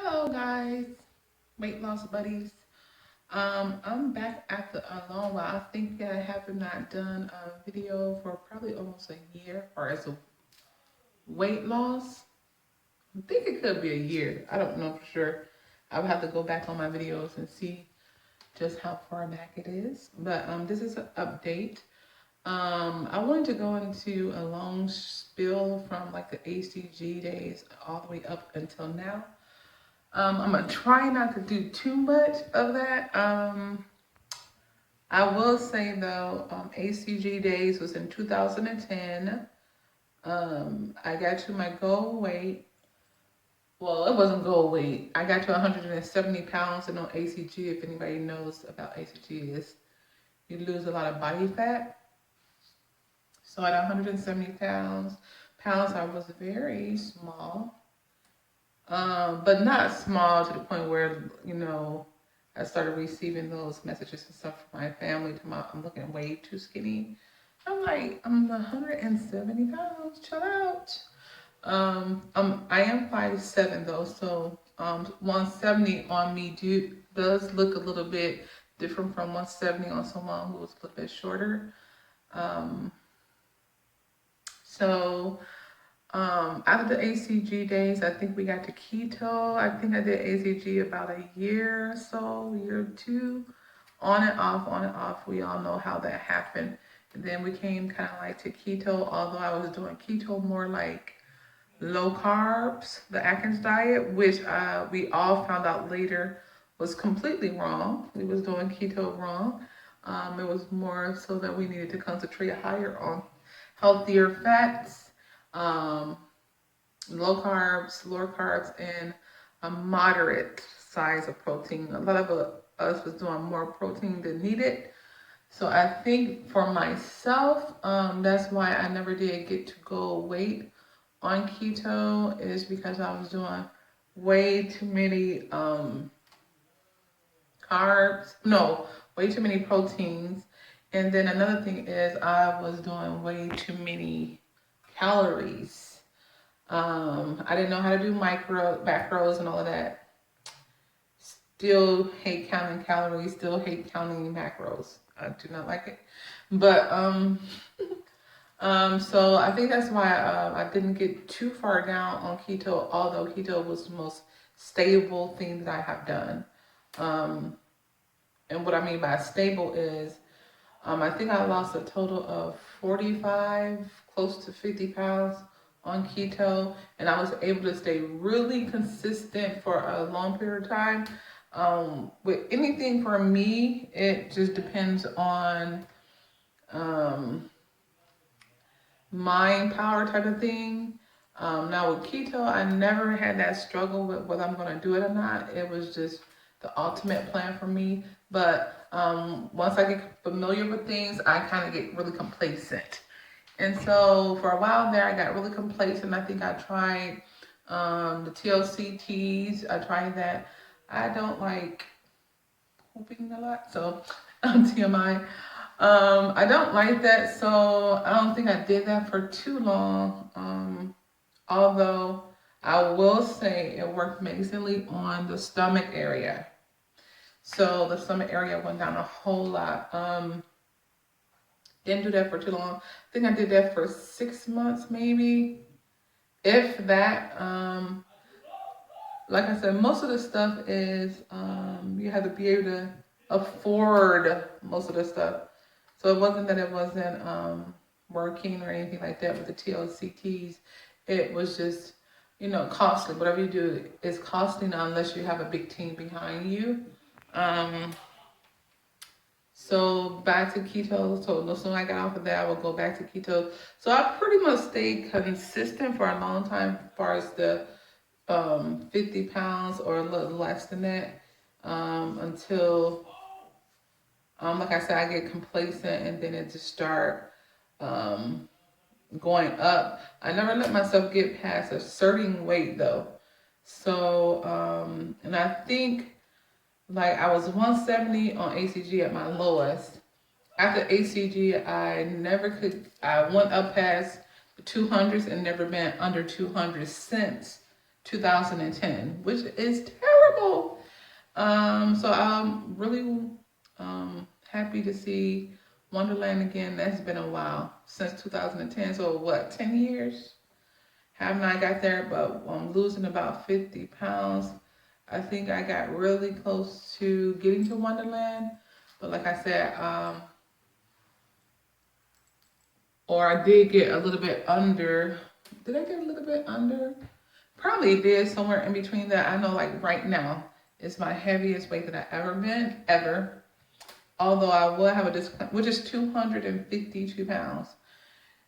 Hello guys, weight loss buddies. I'm back after a long while. I think I have not done a video for probably almost a year, or as a weight loss. I think it could be a year. I don't know for sure. I would have to go back on my videos and see just how far back it is. But this is an update. I wanted to go into a long spiel from like the HCG days all the way up until now. I'm gonna try not to do too much of that. I will say though, HCG days was in 2010. I got to my goal weight. Well, it wasn't goal weight. I got to 170 pounds, and on HCG, if anybody knows about HCG, is you lose a lot of body fat. So at 170 pounds, I was very small. But not small to the point where, I started receiving those messages and stuff from my family I'm looking way too skinny. I'm like, I'm 170 pounds, chill out. I am 5'7" though, so 170 on me does look a little bit different from 170 on someone who was a little bit shorter. Um, so After the HCG days, I think we got to keto. I think I did HCG about a year or so, year or two, on and off, on and off. We all know how that happened. And then we came kind of like to keto, although I was doing keto more like low carbs, the Atkins diet, which we all found out later was completely wrong. We was doing keto wrong. It was more so that we needed to concentrate higher on healthier fats, um, low carbs, lower carbs, and a moderate size of protein. A lot of us was doing more protein than needed. So I think for myself, that's why I never did get to go weight on keto, is because I was doing way too many carbs, no, way too many proteins. And then another thing is I was doing way too many calories. I didn't know how to do macros and all of that. Still hate counting calories, still hate counting macros. I do not like it. But so I think that's why I didn't get too far down on keto, although keto was the most stable thing that I have done. And what I mean by stable is I think I lost a total of 45, close to 50 pounds on keto, and I was able to stay really consistent for a long period of time. With anything for me, it just depends on mind power type of thing. Now with keto, I never had that struggle with whether I'm going to do it or not. It was just the ultimate plan for me. But once I get familiar with things, I kind of get really complacent. And so for a while there, I got really complacent. I think I tried the TLC teas. I tried that. I don't like pooping a lot, so TMI. I don't like that, so I don't think I did that for too long. Although I will say it worked amazingly on the stomach area. So the stomach area went down a whole lot. Didn't do that for too long. I think I did that for 6 months, maybe, if that. Like I said, most of the stuff is you have to be able to afford most of the stuff. So it wasn't that it wasn't working or anything like that with the TLCTs. It was just, costly. Whatever you do is costly now unless you have a big team behind you. So back to keto. So as soon as I got off of that, I would go back to keto. So I pretty much stayed consistent for a long time as far as the 50 pounds or a little less than that until, like I said, I get complacent and then it just start going up. I never let myself get past a certain weight though. So, and I think like I was 170 on HCG at my lowest. After HCG, I went up past the 200s and never been under 200 since 2010, which is terrible. So I'm really happy to see Wonderland again. That's been a while since 2010. So what, 10 years? Have not got there, but I'm losing about 50 pounds. I think I got really close to getting to Wonderland, but like I said, or I did get a little bit under. Did I get a little bit under? Probably did, somewhere in between that. I know like right now it's my heaviest weight that I've ever been, ever. Although I will have a discount, which is 252 pounds.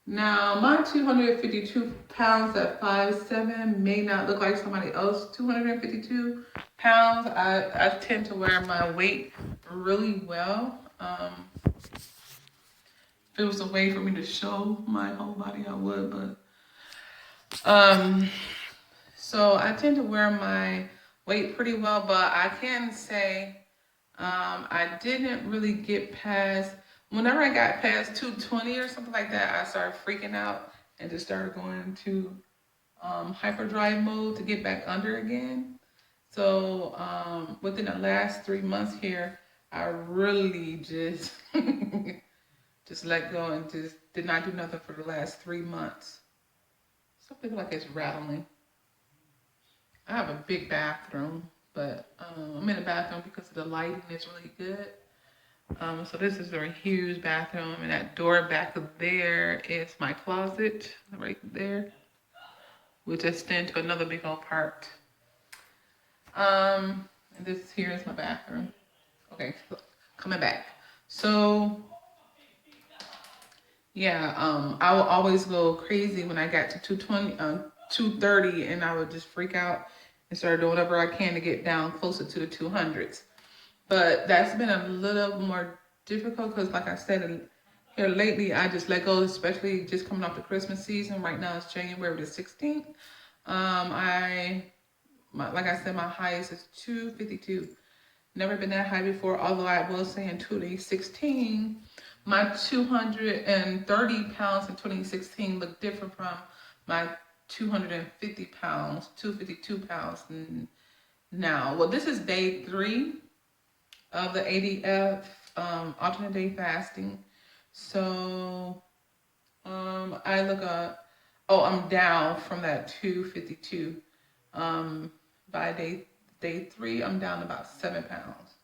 Now, my 252 pounds at 5'7" may not look like somebody else 252 pounds. I tend to wear my weight really well. If it was a way for me to show my whole body, I would, but so I tend to wear my weight pretty well, but I can say I didn't really get past, whenever I got past 220 or something like that, I started freaking out and just started going to hyperdrive mode to get back under again. So within the last 3 months here, I really just just let go and just did not do nothing for the last 3 months. Something like it's rattling. I have a big bathroom, but I'm in the bathroom because the lighting is really good. So this is a huge bathroom, and that door back there is my closet right there, which extends to another big old part. And this here is my bathroom. Okay, coming back. So yeah, I would always go crazy when I got to 220, 230, and I would just freak out and start doing whatever I can to get down closer to the 200s. But that's been a little more difficult because, like I said, here lately I just let go, especially just coming off the Christmas season. Right now it's January the 16th. Like I said, my highest is 252. Never been that high before, although I will say in 2016, my 230 pounds in 2016 looked different from my 250 pounds, 252 pounds now. Well, this is day 3 of the ADF, alternate day fasting. So I look up, I'm down from that 252. By day 3, I'm down about 7 pounds.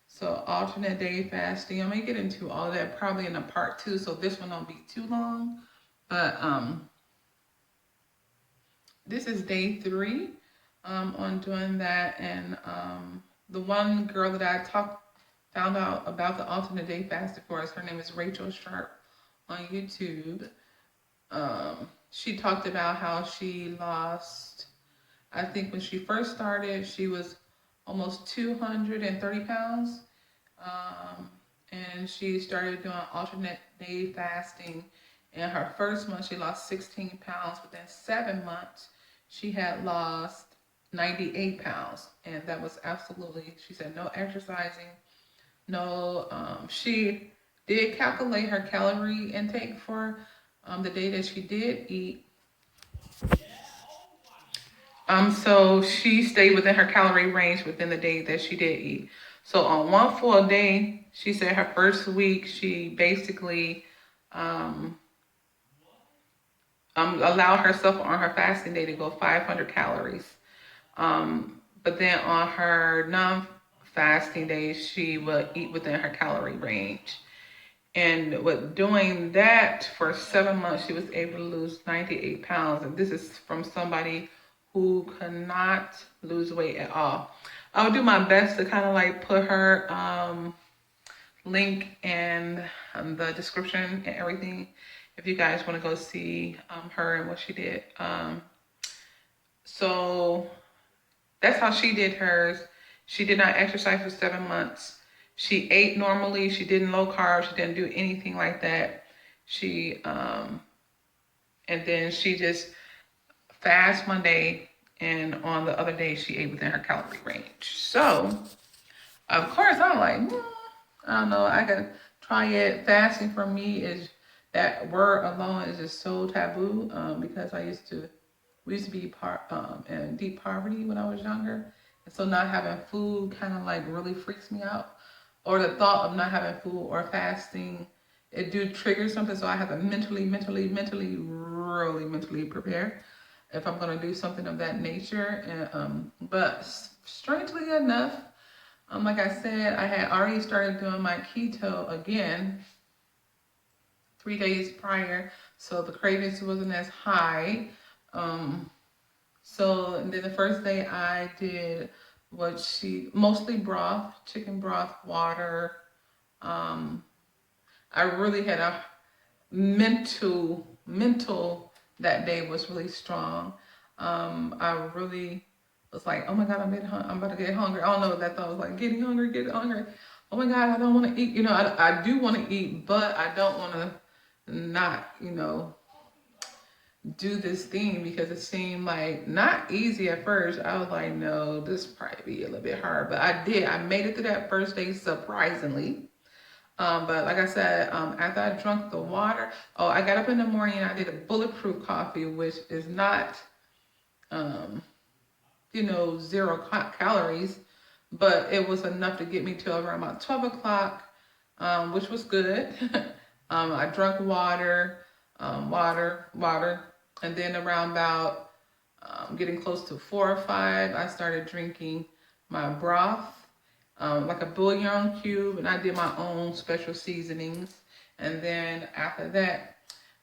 So alternate day fasting, I'm gonna get into all of that probably in a part 2, so this one won't be too long. But this is day 3 on doing that, and the one girl that I found out about the alternate day fasting for us, her name is Rachel Sharp on YouTube. She talked about how she lost, I think when she first started, she was almost 230 pounds. And she started doing alternate day fasting. In her first month, she lost 16 pounds. Within 7 months, she had lost 98 pounds. And that was absolutely, she said, no exercising, no, she did calculate her calorie intake for the day that she did eat. So she stayed within her calorie range within the day that she did eat. So on one full day, she said her first week, she basically allowed herself on her fasting day to go 500 calories. But then on her non-fasting days, she would eat within her calorie range. And with doing that for 7 months, she was able to lose 98 pounds. And this is from somebody who cannot lose weight at all. I'll do my best to kind of like put her link in the description and everything if you guys want to go see her and what she did. So that's how she did hers. She did not exercise for 7 months. She ate normally. She didn't low carb. She didn't do anything like that. She and then she just fast one day, and on the other day she ate within her calorie range. So of course I'm like, I don't know, I gotta try it. Fasting for me is, that word alone is just so taboo, because I used to We used to be in deep poverty when I was younger. And so not having food kind of like really freaks me out. Or the thought of not having food or fasting, it do trigger something. So I have to really mentally prepare if I'm going to do something of that nature. But strangely enough, like I said, I had already started doing my keto again 3 days prior, so the cravings wasn't as high. Um, so then the first day I did mostly broth, chicken broth, water. Um, I really had a mental that day was really strong. I really was like, oh my God, I'm about to get hungry. I don't know what that thought was like, getting hungry. Oh my God, I don't want to eat. I do want to eat, but I don't want to not, do this thing because it seemed like not easy at first. I was like, no, this probably be a little bit hard, but I did. I made it through that first day surprisingly. But like I said, after I drank the water, I got up in the morning and I did a bulletproof coffee, which is not, um, 0 calories, but it was enough to get me to around about 12 o'clock, which was good. I drank water, and then around about getting close to 4 or 5, I started drinking my broth, like a bouillon cube, and I did my own special seasonings. And then after that,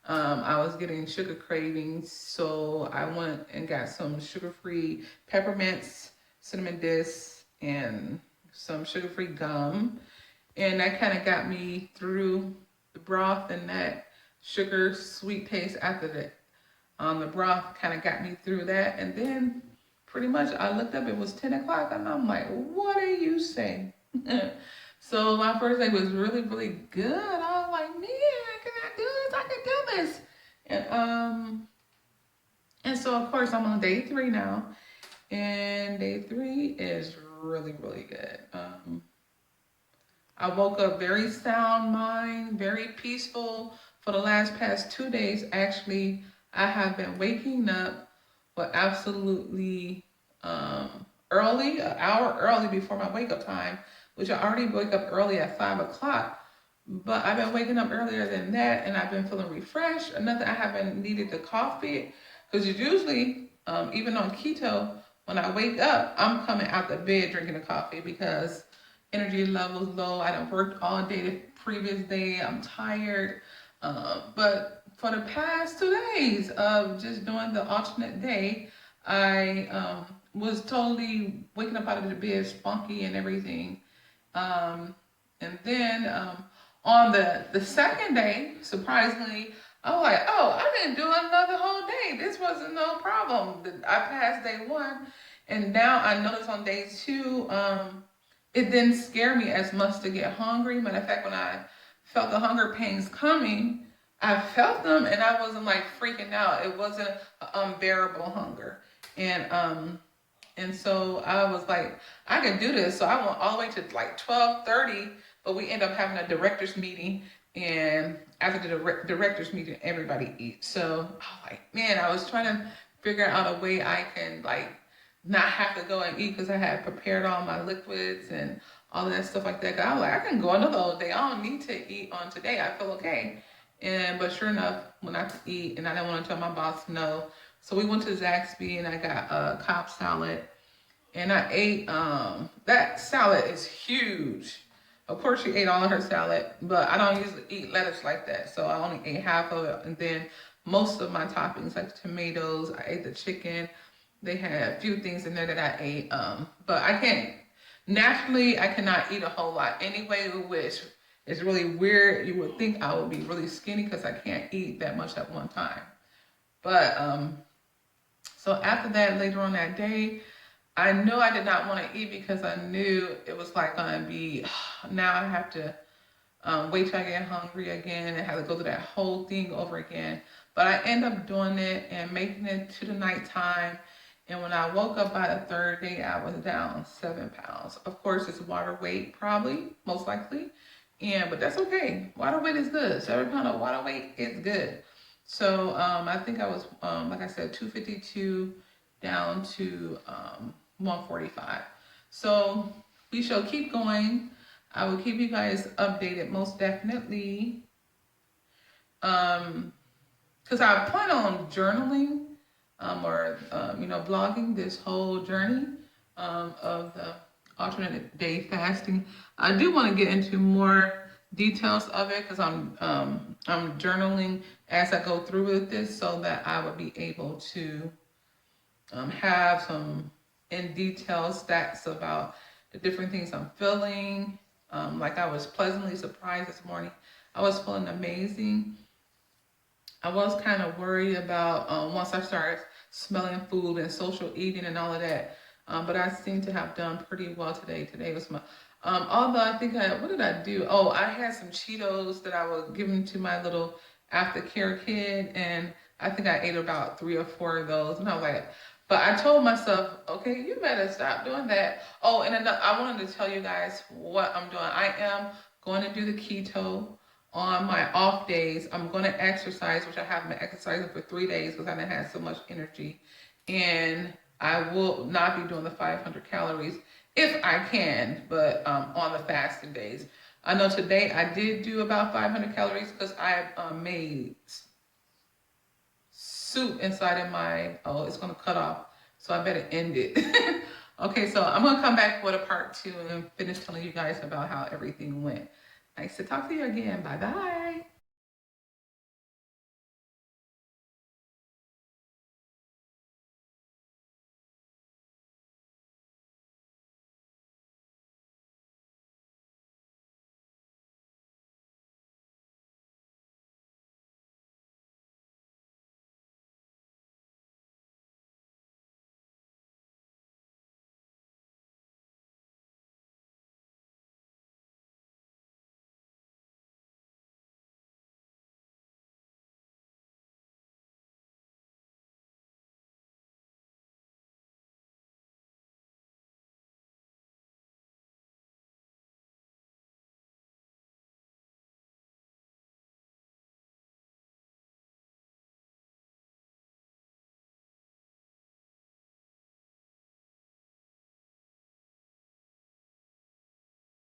I was getting sugar cravings, so I went and got some sugar-free peppermints, cinnamon discs, and some sugar-free gum. And that kind of got me through the broth, and that sugar sweet taste after that. The broth kind of got me through that. And then pretty much I looked up, it was 10 o'clock, and I'm like, what are you saying? So my first day was really, really good. I was like, man, can I do this? I can do this. And so of course I'm on day 3 now. And day 3 is really, really good. I woke up very sound mind, very peaceful for the past 2 days. Actually, I have been waking up with absolutely early, an hour early before my wake up time, which I already wake up early at 5 o'clock. But I've been waking up earlier than that, and I've been feeling refreshed. Another, I haven't needed the coffee, because usually, even on keto, when I wake up, I'm coming out the bed drinking the coffee because energy levels low. I done worked all day the previous day. I'm tired. But for the past 2 days of just doing the alternate day, I was totally waking up out of the bed spunky and everything. And then on the second day, surprisingly, I was like, oh, I didn't do another whole day. This wasn't no problem. I passed day 1, and now I notice on day 2, it didn't scare me as much to get hungry. Matter of fact, when I felt the hunger pains coming, I felt them and I wasn't like freaking out. It wasn't an unbearable hunger. And so I was like, I can do this. So I went all the way to like 12:30, but we end up having a director's meeting. And after the director's meeting, everybody eats. So I was like, man, I was trying to figure out a way I can like not have to go and eat, because I had prepared all my liquids and all of that stuff like that. I was like, I can go another whole day. I don't need to eat on today. I feel okay. But sure enough, when I could eat, and I didn't want to tell my boss no. So we went to Zaxby's and I got a Cobb salad, and I ate, that salad is huge. Of course she ate all of her salad, but I don't usually eat lettuce like that. So I only ate half of it, and then most of my toppings like tomatoes, I ate the chicken. They had a few things in there that I ate, but naturally I cannot eat a whole lot anyway, which is really weird. You would think I would be really skinny because I can't eat that much at one time. But so after that, later on that day, I knew I did not want to eat because I knew it was like going to be, now I have to wait till I get hungry again and have to go through that whole thing over again. But I end up doing it and making it to the nighttime. And when I woke up by the 3rd day, I was down 7 pounds. Of course, it's water weight, probably, most likely. But that's okay. Water weight is good. 7 pounds of water weight is good. So I think I was, like I said, 252 down to 145. So we shall keep going. I will keep you guys updated most definitely. Because I plan on journaling or blogging this whole journey of the alternate day fasting. I do want to get into more details of it because I'm journaling as I go through with this so that I would be able to have some in detail stats about the different things I'm feeling. Like I was pleasantly surprised this morning. I was feeling amazing. I was kind of worried about once I started smelling food and social eating and all of that. But I seem to have done pretty well today. Today was my, although I think what did I do? Oh, I had some Cheetos that I was giving to my little aftercare kid, and I think I ate about 3 or 4 of those. And I was like, but I told myself, okay, you better stop doing that. Oh, and I wanted to tell you guys what I'm doing. I am going to do the keto on my off days. I'm going to exercise, which I haven't been exercising for 3 days because I haven't had so much energy. And I will not be doing the 500 calories if I can, but on the fasting days. I know today I did do about 500 calories because I made soup inside of my, oh, it's going to cut off. So I better end it. Okay, so I'm going to come back with a part 2 and finish telling you guys about how everything went. Nice to talk to you again. Bye bye.